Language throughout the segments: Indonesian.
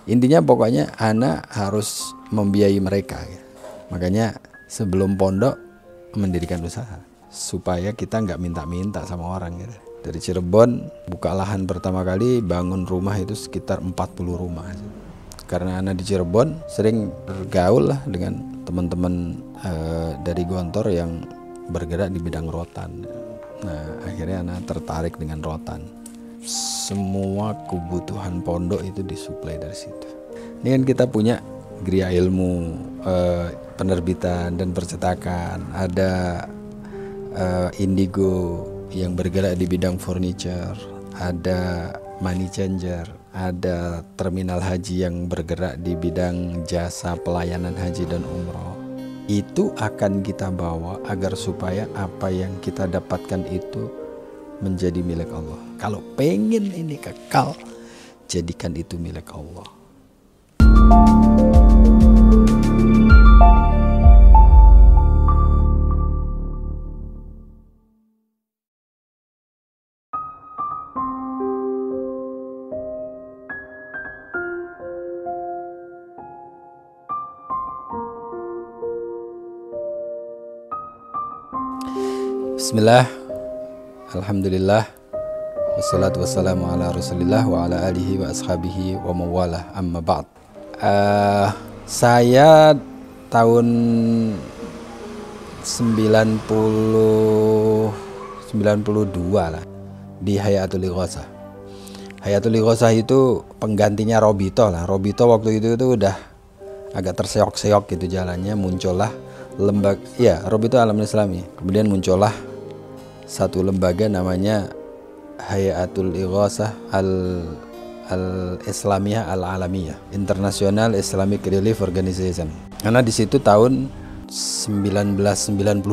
Intinya pokoknya anak harus membiayai mereka gitu. Makanya sebelum pondok mendirikan usaha supaya kita nggak minta-minta sama orang gitu. Dari Cirebon buka lahan pertama kali bangun rumah itu sekitar 40 rumah. Karena anak di Cirebon sering bergaul lah dengan teman-teman dari Gontor yang bergerak di bidang rotan. Nah akhirnya anak tertarik dengan rotan. Semua kebutuhan pondok itu disuplai dari situ. Ini kan kita punya Gria Ilmu, penerbitan dan percetakan, ada Indigo yang bergerak di bidang furniture, ada Money Changer, ada Terminal Haji yang bergerak di bidang jasa pelayanan haji dan umroh. Itu akan kita bawa agar supaya apa yang kita dapatkan itu menjadi milik Allah. Kalau pengen ini kekal, jadikan itu milik Allah. Bismillah, alhamdulillah, wassalatu wassalamu ala rasulillah wa ala alihi wa ashabihi wa mawalah, amma ba'd. Saya tahun 92 lah di Hayatul Ighosah. Hayatul Ighosah itu penggantinya Robito lah. Robito waktu itu udah agak terseok-seok gitu jalannya, muncullah lembaga, ya Robito Alam Islami. Kemudian muncullah satu lembaga namanya Hayatul Ighosah Al-Islamiyah Al-Alamiyah, International Islamic Relief Organization. Karena di situ tahun 1992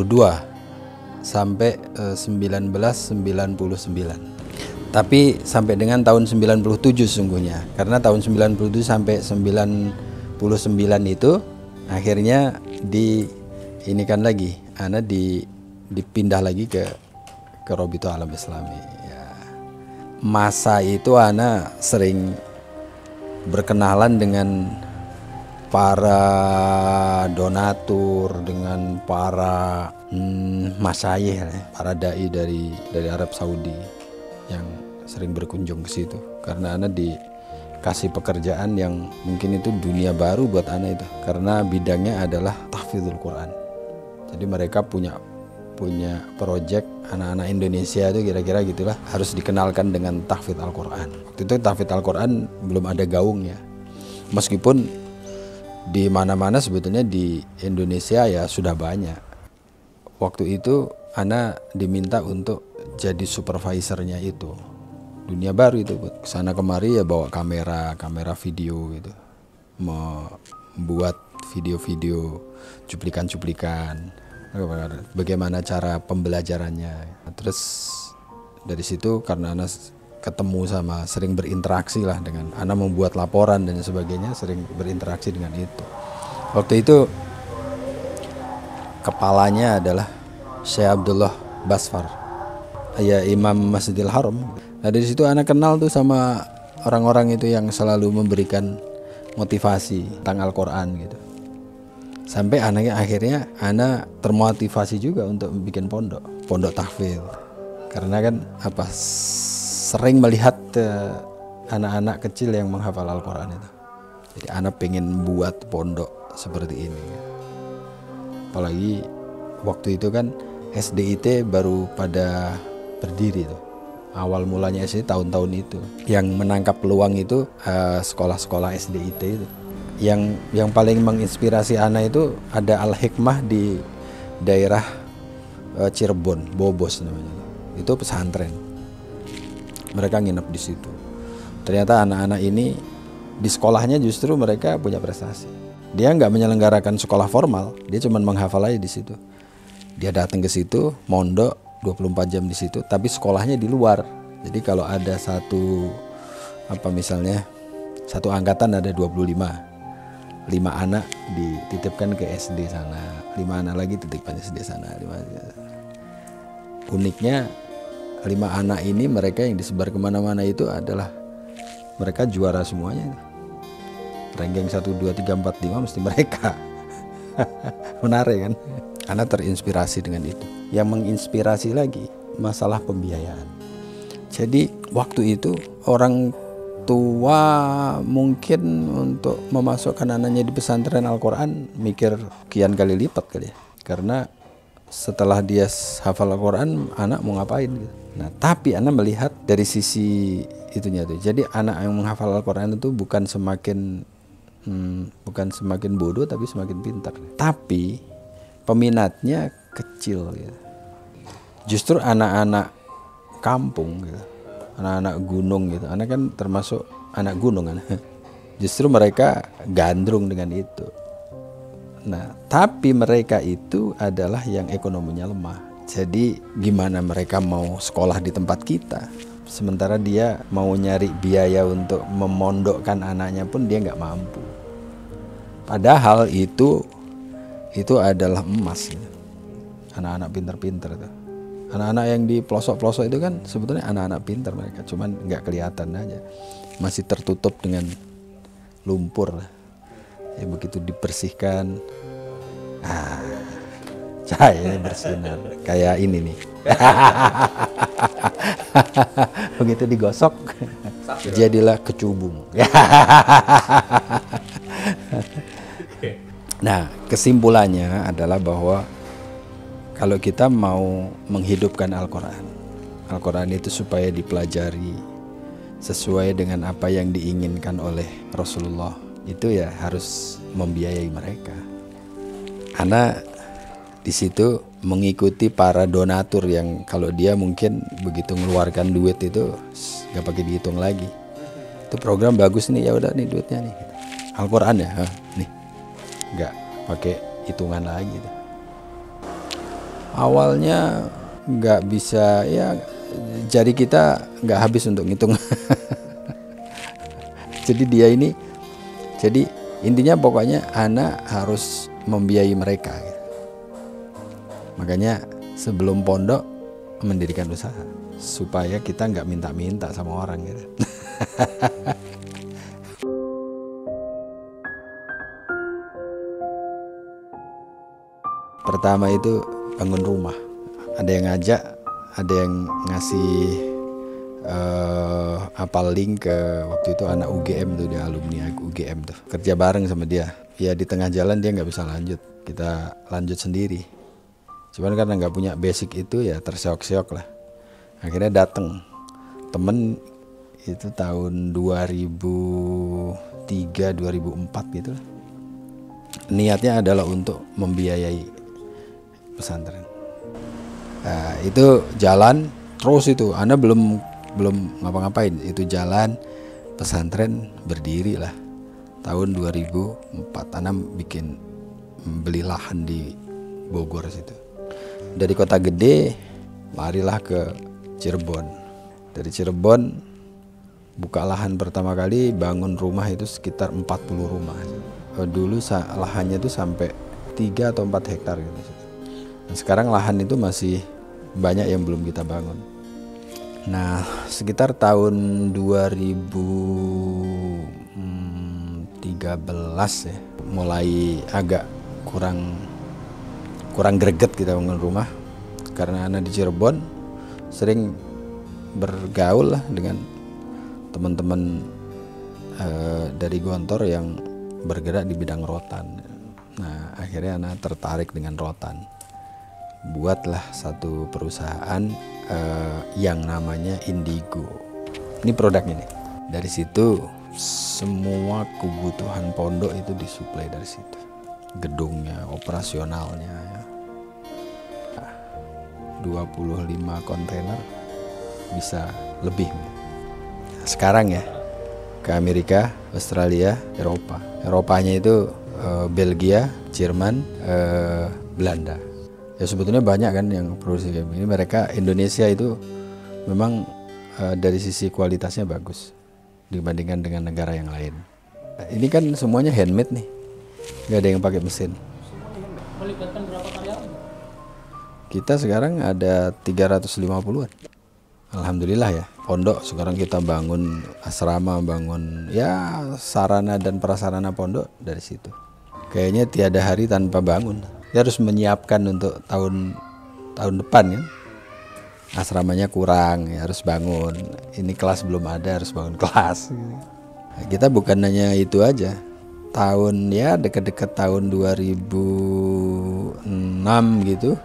sampai 1999. Tapi sampai dengan tahun 97 sesungguhnya. Karena tahun 97 sampai 99 itu akhirnya diinikan lagi, dipindah lagi ke Robito Alam Islami. Ya. Masa itu ana sering berkenalan dengan para donatur, dengan para masyayikh, para dai dari Arab Saudi yang sering berkunjung ke situ. Karena ana dikasih pekerjaan yang mungkin itu dunia baru buat ana itu. Karena bidangnya adalah tahfidzul Quran. Jadi mereka punya proyek anak-anak Indonesia itu kira-kira gitulah, harus dikenalkan dengan tahfidz Al-Quran. Waktu itu tahfidz Al-Quran belum ada gaungnya. Meskipun di mana-mana sebetulnya di Indonesia ya sudah banyak. Waktu itu anak diminta untuk jadi supervisornya itu. Dunia baru itu, kesana kemari ya bawa kamera video gitu. Membuat video-video cuplikan-cuplikan. Bagaimana cara pembelajarannya. Terus dari situ karena Ana ketemu sama, sering berinteraksi lah dengan Ana, membuat laporan dan sebagainya, sering berinteraksi dengan itu. Waktu itu kepalanya adalah Syekh Abdullah Basfar, ya Imam Masjidil Haram. Nah dari situ Ana kenal tuh sama orang-orang itu yang selalu memberikan motivasi tentang Al-Quran gitu. Sampai akhirnya Ana termotivasi juga untuk bikin pondok tahfidz. Karena kan sering melihat anak-anak kecil yang menghafal Al-Quran itu. Jadi Ana pengen buat pondok seperti ini. Apalagi waktu itu kan SDIT baru pada berdiri tuh. Awal mulanya sih tahun-tahun itu. Yang menangkap peluang itu sekolah-sekolah SDIT itu. Yang paling menginspirasi Ana itu ada Al-Hikmah di daerah Cirebon, Bobos namanya. Itu pesantren. Mereka nginep di situ. Ternyata anak-anak ini di sekolahnya justru mereka punya prestasi. Dia nggak menyelenggarakan sekolah formal, dia cuma menghafal aja di situ. Dia datang ke situ, mondok 24 jam di situ, tapi sekolahnya di luar. Jadi kalau ada satu angkatan ada 25. 5 anak dititipkan ke SD sana, 5 anak lagi titipkan SD sana. Uniknya 5 anak ini mereka yang disebar kemana-mana itu adalah mereka juara semuanya. ranking 1, 2, 3, 4, 5 mesti mereka. Menarik kan? Ana terinspirasi dengan itu. Yang menginspirasi lagi masalah pembiayaan. Jadi waktu itu orang tua mungkin untuk memasukkan anaknya di pesantren Al-Quran mikir kian kali lipat kali ya. Karena setelah dia hafal Al-Quran, anak mau ngapain gitu. Nah, tapi anak melihat dari sisi itunya tuh. Jadi anak yang menghafal Al-Quran itu bukan semakin bodoh, tapi semakin pintar. Tapi peminatnya kecil gitu. Justru anak-anak kampung gitu, anak-anak gunung gitu. Anak kan termasuk anak gunung kan. Justru mereka gandrung dengan itu. Nah, tapi mereka itu adalah yang ekonominya lemah. Jadi gimana mereka mau sekolah di tempat kita, sementara dia mau nyari biaya untuk memondokkan anaknya pun dia nggak mampu. Padahal itu adalah emas gitu. Anak-anak pintar-pintar itu. Anak-anak yang di pelosok-pelosok itu kan sebetulnya anak-anak pintar mereka, cuman nggak kelihatan aja, masih tertutup dengan lumpur. Ya begitu dibersihkan, cahayanya bersinar kayak ini nih. Begitu digosok, jadilah kecubung. Nah, kesimpulannya adalah bahwa kalau kita mau menghidupkan Al-Quran itu supaya dipelajari sesuai dengan apa yang diinginkan oleh Rasulullah, itu ya harus membiayai mereka. Karena di situ mengikuti para donatur yang kalau dia mungkin begitu mengeluarkan duit itu nggak pakai dihitung lagi. Itu program bagus nih, ya udah nih duitnya nih. Al-Quran ya, nih nggak pakai hitungan lagi. Awalnya nggak bisa, ya jari kita nggak habis untuk ngitung. Jadi intinya pokoknya anak harus membiayai mereka gitu. Makanya sebelum pondok mendirikan usaha supaya kita nggak minta-minta sama orang gitu. Pertama itu bangun rumah. Ada yang ngajak, ada yang ngasih apal link ke waktu itu anak UGM tuh, dia alumni UGM tuh, kerja bareng sama dia. Ya di tengah jalan dia nggak bisa lanjut, kita lanjut sendiri. Cuman karena nggak punya basic itu ya terseok-seok lah. Akhirnya dateng temen itu tahun 2003-2004 gitu lah. Niatnya adalah untuk membiayai pesantren. Nah, itu jalan terus itu. Ana belum ngapa-ngapain. Itu jalan, pesantren berdiri lah. Tahun 2004 Ana beli lahan di Bogor situ. Dari kota gede larilah ke Cirebon. Dari Cirebon buka lahan pertama kali, bangun rumah itu sekitar 40 rumah. Dulu lahannya itu sampai 3 atau 4 hektar gitu. Nah, sekarang lahan itu masih banyak yang belum kita bangun. Nah, sekitar tahun 2013 ya, mulai agak kurang greget kita bangun rumah. Karena anak di Cirebon sering bergaul lah dengan teman-teman dari Gontor yang bergerak di bidang rotan. Nah, akhirnya anak tertarik dengan rotan. Buatlah satu perusahaan yang namanya Indigo. Ini produknya nih. Dari situ semua kebutuhan pondok itu disuplai dari situ. Gedungnya, operasionalnya ya. 25 kontainer bisa lebih. Sekarang ya ke Amerika, Australia, Eropa. Eropanya itu Belgia, Jerman, Belanda. Ya sebetulnya banyak kan yang produksi kayak gini. Mereka Indonesia itu memang dari sisi kualitasnya bagus dibandingkan dengan negara yang lain. Nah, ini kan semuanya handmade nih, nggak ada yang pakai mesin. Melibatkan berapa karyawan? Kita sekarang ada 350-an. Alhamdulillah ya. pondok, sekarang kita bangun asrama, bangun ya sarana dan prasarana pondok dari situ. Kayaknya tiada hari tanpa bangun. Dia harus menyiapkan untuk tahun depan kan. Asramanya kurang, ya harus bangun. Ini kelas belum ada, harus bangun kelas. Nah, kita bukan hanya itu aja. Tahun ya dekat-dekat tahun 2006 gitu,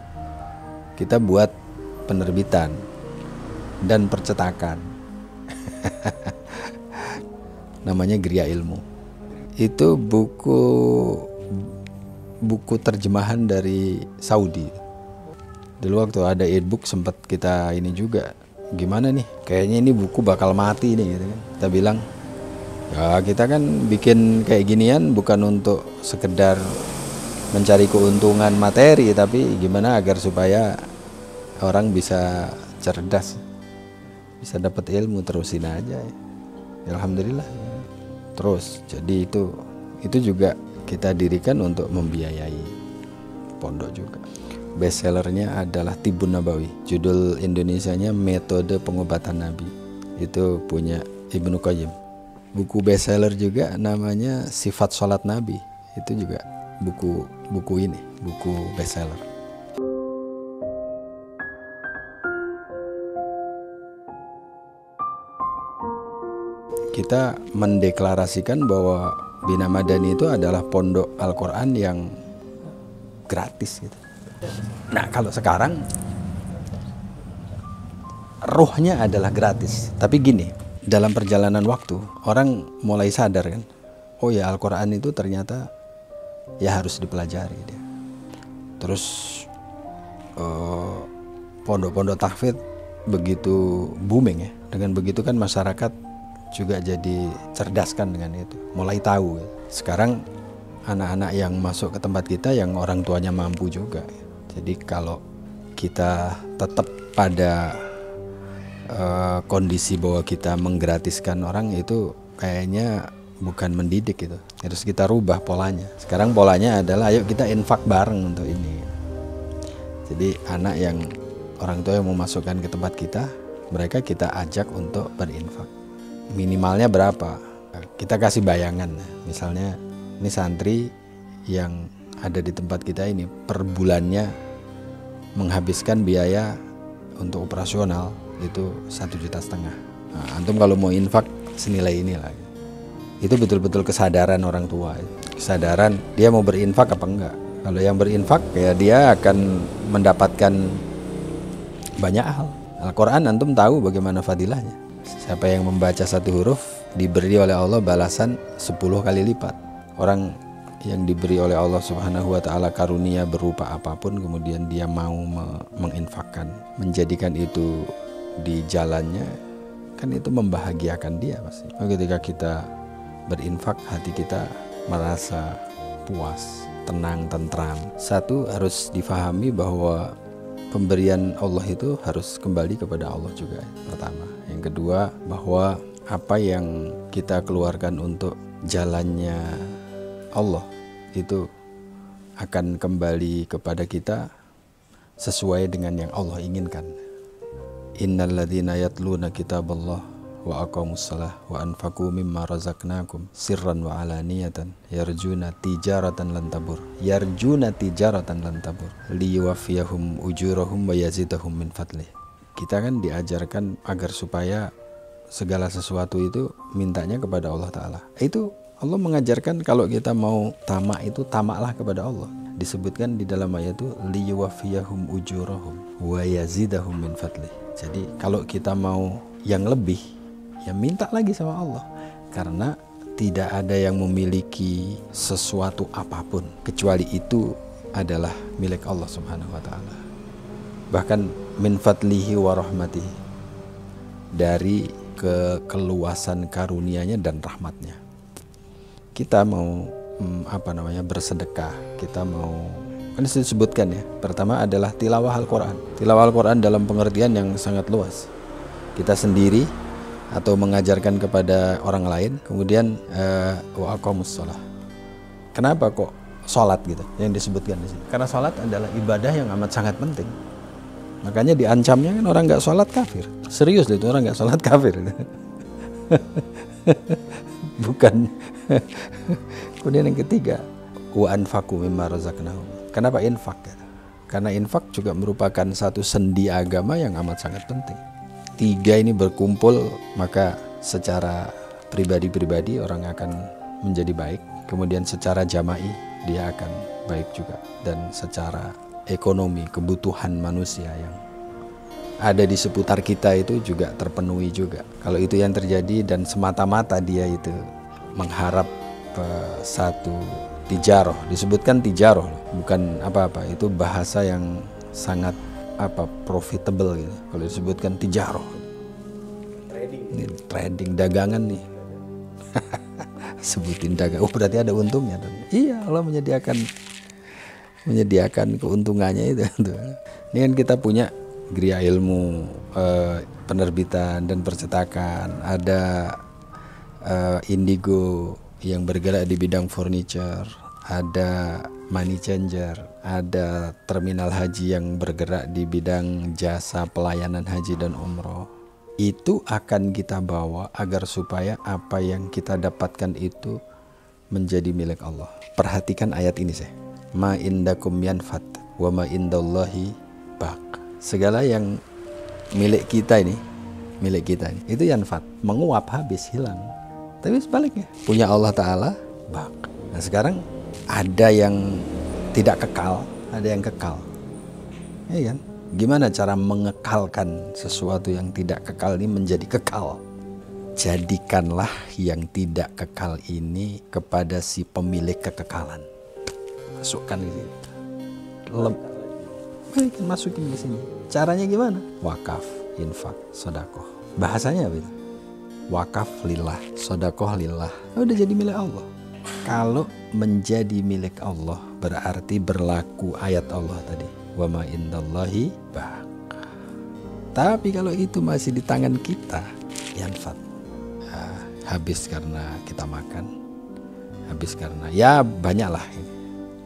kita buat penerbitan dan percetakan. Namanya Gria Ilmu. Itu buku terjemahan dari Saudi. Dulu waktu ada e-book sempat kita ini juga, gimana nih, kayaknya ini buku bakal mati nih gitu kan. Kita bilang ya kita kan bikin kayak ginian bukan untuk sekedar mencari keuntungan materi, tapi gimana agar supaya orang bisa cerdas, bisa dapat ilmu, terusin aja ya. Alhamdulillah terus. Jadi itu juga kita dirikan untuk membiayai pondok juga. Bestsellernya adalah Tibbun Nabawi, judul Indonesianya Metode Pengobatan Nabi, itu punya Ibnu Qayyim. Buku bestseller juga namanya Sifat Sholat Nabi, itu juga buku bestseller. Kita mendeklarasikan bahwa Bina Madani itu adalah pondok Al-Quran yang gratis gitu. Nah kalau sekarang ruhnya adalah gratis, tapi gini, dalam perjalanan waktu orang mulai sadar kan, oh ya Al-Quran itu ternyata ya harus dipelajari dia. Terus pondok-pondok tahfidz begitu booming ya, dengan begitu kan masyarakat juga jadi cerdaskan dengan itu, mulai tahu ya. Sekarang anak-anak yang masuk ke tempat kita yang orang tuanya mampu juga. Jadi kalau kita tetap pada kondisi bahwa kita menggratiskan orang, itu kayaknya bukan mendidik gitu. Harus kita rubah polanya. Sekarang polanya adalah ayo kita infak bareng untuk ini. Jadi anak yang orang tua yang mau masukkan ke tempat kita, mereka kita ajak untuk berinfak. Minimalnya berapa? Kita kasih bayangan. Misalnya ini santri yang ada di tempat kita ini per bulannya menghabiskan biaya untuk operasional itu 1,5 juta. Nah, antum kalau mau infak senilai inilah. Itu betul-betul kesadaran orang tua, kesadaran dia mau berinfak apa enggak. Kalau yang berinfak ya dia akan mendapatkan banyak hal. Al-Quran antum tahu bagaimana fadilahnya. Siapa yang membaca satu huruf diberi oleh Allah balasan 10 kali lipat. Orang yang diberi oleh Allah Subhanahu wa Ta'ala karunia berupa apapun, kemudian dia mau menginfakkan, menjadikan itu di jalannya, kan itu membahagiakan dia pasti. Ketika kita berinfak, hati kita merasa puas, tenang, tentram. Satu, harus difahami bahwa pemberian Allah itu harus kembali kepada Allah juga, pertama. Yang kedua, bahwa apa yang kita keluarkan untuk jalannya Allah itu akan kembali kepada kita sesuai dengan yang Allah inginkan. Innalladzina yatluna kitaballah wa aqamussalah wa anfaqu mimma razaqnakum sirran wa alaniyatan yarjuna tijaratan lan tabur liyuwaffiyahum ujurahum wa yazidahum min fadlih. Kita kan diajarkan agar supaya segala sesuatu itu mintanya kepada Allah Ta'ala. Itu Allah mengajarkan kalau kita mau tamak itu tamaklah kepada Allah. Disebutkan di dalam ayat itu liyuwaffiyahum ujurahum wa yazidahum min fadlih. Jadi kalau kita mau yang lebih, ya minta lagi sama Allah. Karena tidak ada yang memiliki sesuatu apapun kecuali itu adalah milik Allah Subhanahu wa Ta'ala. Bahkan min fadlihi wa rahmatihi, dari keluasan karunia-Nya dan rahmatnya. Kita mau bersedekah, kita mau, kan disebutkan ya, pertama adalah tilawah Al-Quran. Tilawah Al-Quran dalam pengertian yang sangat luas. Kita sendiri atau mengajarkan kepada orang lain, kemudian wa aqamus shalah. Kenapa kok sholat gitu yang disebutkan di sini? Karena sholat adalah ibadah yang amat sangat penting. Makanya diancamnya kan orang nggak sholat kafir. Serius itu orang nggak sholat kafir. Bukan. Kemudian yang ketiga, wa anfaqu mimma razaqnahum. Kenapa infak? Karena infak juga merupakan satu sendi agama yang amat sangat penting. Tiga ini berkumpul, maka secara pribadi-pribadi orang akan menjadi baik. Kemudian secara jama'i dia akan baik juga. Dan secara ekonomi, kebutuhan manusia yang ada di seputar kita itu juga terpenuhi juga. Kalau itu yang terjadi dan semata-mata dia itu mengharap satu tijaroh, disebutkan tijaroh, bukan apa-apa, itu bahasa yang sangat profitable gitu. Kalau disebutkan tijaroh, trading dagangan nih. Sebutin dagang, berarti ada untungnya. Iya, Allah menyediakan keuntungannya itu. Ini kan kita punya Gria Ilmu, penerbitan dan percetakan, ada Indigo yang bergerak di bidang furniture, ada Money Changer, ada Terminal Haji yang bergerak di bidang jasa pelayanan haji dan umroh. Itu akan kita bawa agar supaya apa yang kita dapatkan itu menjadi milik Allah. Perhatikan ayat ini saya. Ma indakum yanfat wa ma indallahi baq. Segala yang milik kita ini itu yanfat, menguap, habis, hilang. Tapi sebaliknya, punya Allah Ta'ala baq. Nah sekarang ada yang tidak kekal, ada yang kekal. Ya kan? Gimana cara mengekalkan sesuatu yang tidak kekal ini menjadi kekal? Jadikanlah yang tidak kekal ini kepada si pemilik kekekalan. Masukkan di sini. Masukin di sini. Caranya gimana? Wakaf, infak, sedekah. Bahasanya apa itu? Wakaf lillah, sedekah lillah. Udah jadi milik Allah. Kalau menjadi milik Allah berarti berlaku ayat Allah tadi. Wa ma indallahi baq. Tapi kalau itu masih di tangan kita, yanfat. Habis karena kita makan, habis karena ya banyaklah ini.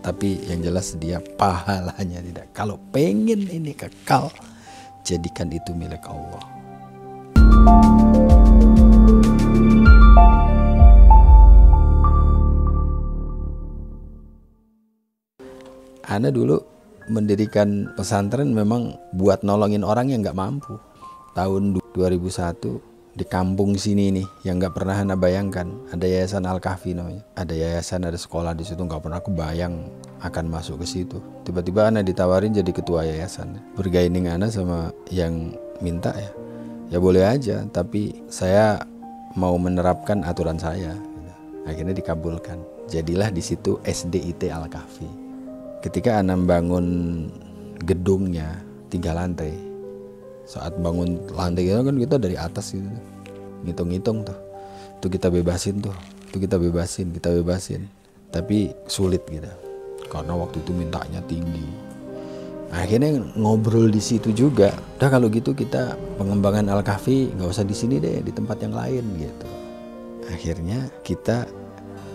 Tapi yang jelas dia pahalanya tidak. Kalau pengen ini kekal, jadikan itu milik Allah. Ana dulu mendirikan pesantren memang buat nolongin orang yang nggak mampu. Tahun 2001 di kampung sini nih yang nggak pernah Ana bayangkan, ada yayasan Al-Kahfi namanya. Ada yayasan, ada sekolah di situ, nggak pernah aku bayang akan masuk ke situ. Tiba-tiba Ana ditawarin jadi ketua yayasan. Bergaining Ana sama yang minta ya boleh aja, tapi saya mau menerapkan aturan saya. Akhirnya dikabulkan. Jadilah di situ SDIT Al-Kahfi. Ketika Ana bangun gedungnya 3 lantai, saat bangun lantai itu kan kita dari atas gitu, ngitung-ngitung tuh, itu kita bebasin, kita bebasin, tapi sulit gitu, karena waktu itu mintanya tinggi. Akhirnya ngobrol di situ juga, udah kalau gitu kita pengembangan Al-Kahfi nggak usah di sini deh, di tempat yang lain gitu. Akhirnya kita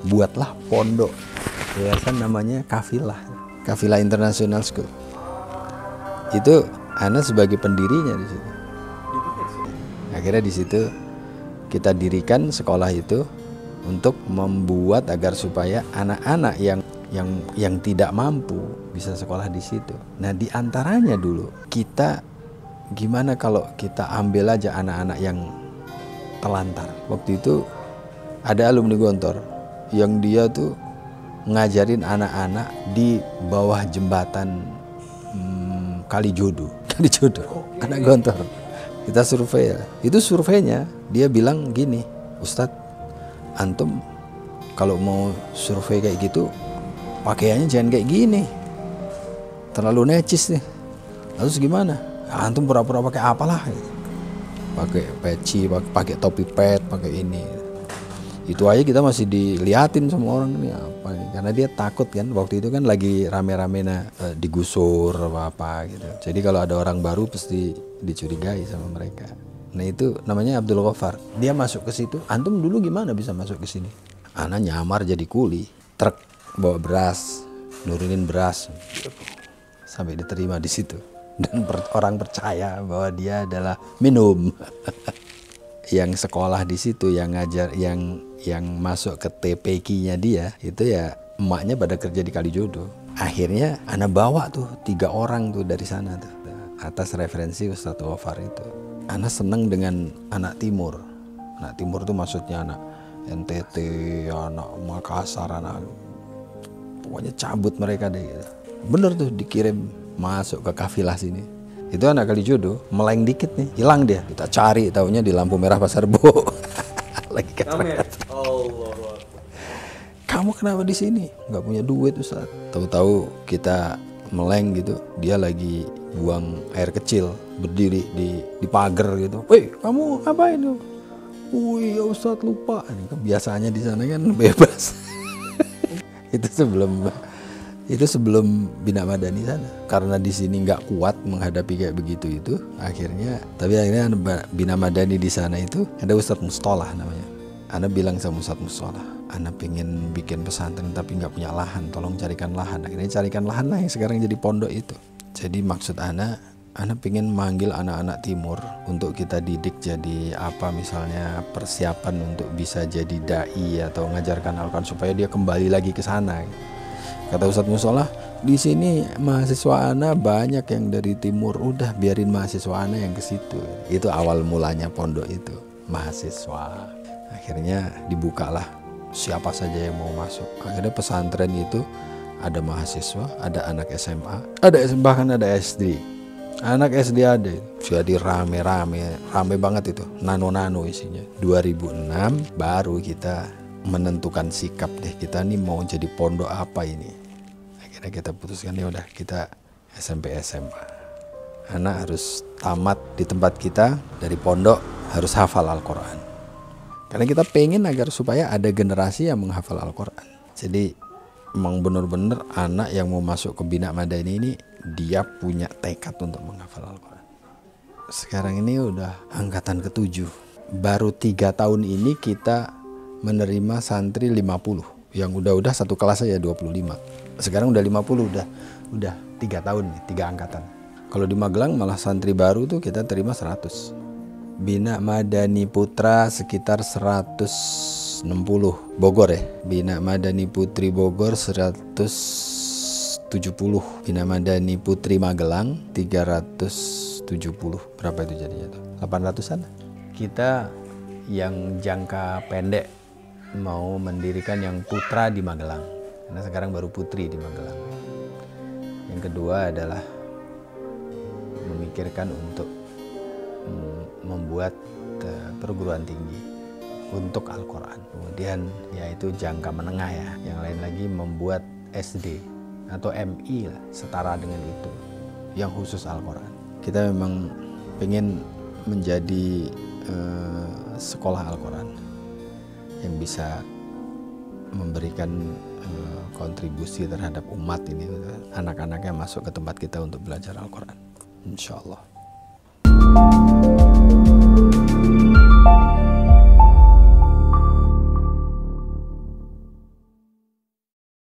buatlah pondok yayasan namanya Kafilah International School. Itu Ana sebagai pendirinya di situ. Akhirnya di situ kita dirikan sekolah itu untuk membuat agar supaya anak-anak yang tidak mampu bisa sekolah di situ. Nah, di antaranya dulu kita gimana kalau kita ambil aja anak-anak yang telantar. Waktu itu ada alumni Gontor yang dia tuh ngajarin anak-anak di bawah jembatan Kalijodo, anak Gontor. Kita survei ya. Itu surveinya, dia bilang gini, Ustadz, antum kalau mau survei kayak gitu, pakaiannya jangan kayak gini, terlalu necis nih. Terus gimana? Antum pura-pura pakai apalah, pakai peci, pakai topi pet, pakai ini. Itu aja kita masih diliatin sama orang ini apa nih, karena dia takut kan, waktu itu kan lagi rame-rame digusur apa gitu. Jadi kalau ada orang baru pasti dicurigai sama mereka. Nah itu namanya Abdul Ghaffar. Dia masuk ke situ. Antum dulu gimana bisa masuk ke sini? Ana nyamar jadi kuli, truk bawa beras, nurunin beras sampai diterima di situ. dan orang percaya bahwa dia adalah minum. Yang sekolah di situ, yang ngajar, yang masuk ke TPQ-nya dia itu ya emaknya pada kerja di Kalijodo. Akhirnya ana bawa tuh 3 orang tuh dari sana tuh atas referensi Ustadz Ghaffar itu. Ana seneng dengan anak timur. Anak timur tuh maksudnya anak NTT, anak Makassar, anak pokoknya cabut mereka deh gitu. Bener tuh dikirim masuk ke kafilah sini. Itu anak Kalijodo, meleng dikit nih, hilang dia. Kita cari, taunya di lampu merah Pasar Bo. Lagi kamu kenapa di sini? Nggak punya duit Ustaz. Tahu-tahu kita meleng gitu, dia lagi buang air kecil, berdiri di pagar gitu. Woi, kamu ngapain tuh? Wih, ya Ustaz lupa. Ini kebiasaannya di sana kan bebas. Itu sebelum Bina Madani sana. Karena di sini nggak kuat menghadapi kayak begitu itu, akhirnya Bina Madani di sana itu ada Ustadz Mustolah namanya. Ana bilang sama Ustadz Mustolah, Ana pengen bikin pesantren tapi nggak punya lahan, tolong carikan lahan. Akhirnya carikan lahan lah yang sekarang jadi pondok itu. Jadi maksud Ana pengen manggil anak-anak timur untuk kita didik jadi apa, misalnya persiapan untuk bisa jadi dai atau ngajarkan Al-Quran supaya dia kembali lagi ke sana. Kata Ustadz Mustolah, di sini mahasiswa ana banyak yang dari timur, udah biarin mahasiswa ana yang ke situ. Itu awal mulanya pondok itu, mahasiswa. Akhirnya dibukalah siapa saja yang mau masuk. Akhirnya pesantren itu ada mahasiswa, ada anak SMA, bahkan ada SD. Anak SD ada, jadi rame banget itu, nano isinya. 2006 baru kita menentukan sikap deh, kita nih mau jadi pondok apa ini. Akhirnya kita putuskan ya udah kita SMP SMA. Anak harus tamat di tempat kita, dari pondok harus hafal Al-Quran. Karena kita pengen agar supaya ada generasi yang menghafal Al-Quran. Jadi memang benar-benar anak yang mau masuk ke Bina Madani ini dia punya tekad untuk menghafal Al-Quran. Sekarang ini udah angkatan ke-7. Baru 3 tahun ini kita menerima santri 50. Yang udah satu kelas aja 25. Sekarang udah 50, udah 3 tahun nih, 3 angkatan. Kalau di Magelang malah santri baru tuh kita terima 100. Bina Madani Putra sekitar 160. Bogor ya. Bina Madani Putri Bogor 170. Bina Madani Putri Magelang 370. Berapa itu jadinya tuh? 800-an. Kita yang jangka pendek mau mendirikan yang putra di Magelang, karena sekarang baru putri di Magelang. Yang kedua adalah memikirkan untuk membuat perguruan tinggi untuk Al-Quran. Kemudian yaitu jangka menengah ya, yang lain lagi membuat SD atau MI lah, setara dengan itu, yang khusus Al-Quran. Kita memang pengen menjadi sekolah Al-Quran yang bisa memberikan kontribusi terhadap umat ini, anak-anaknya masuk ke tempat kita untuk belajar Al-Quran, insya Allah.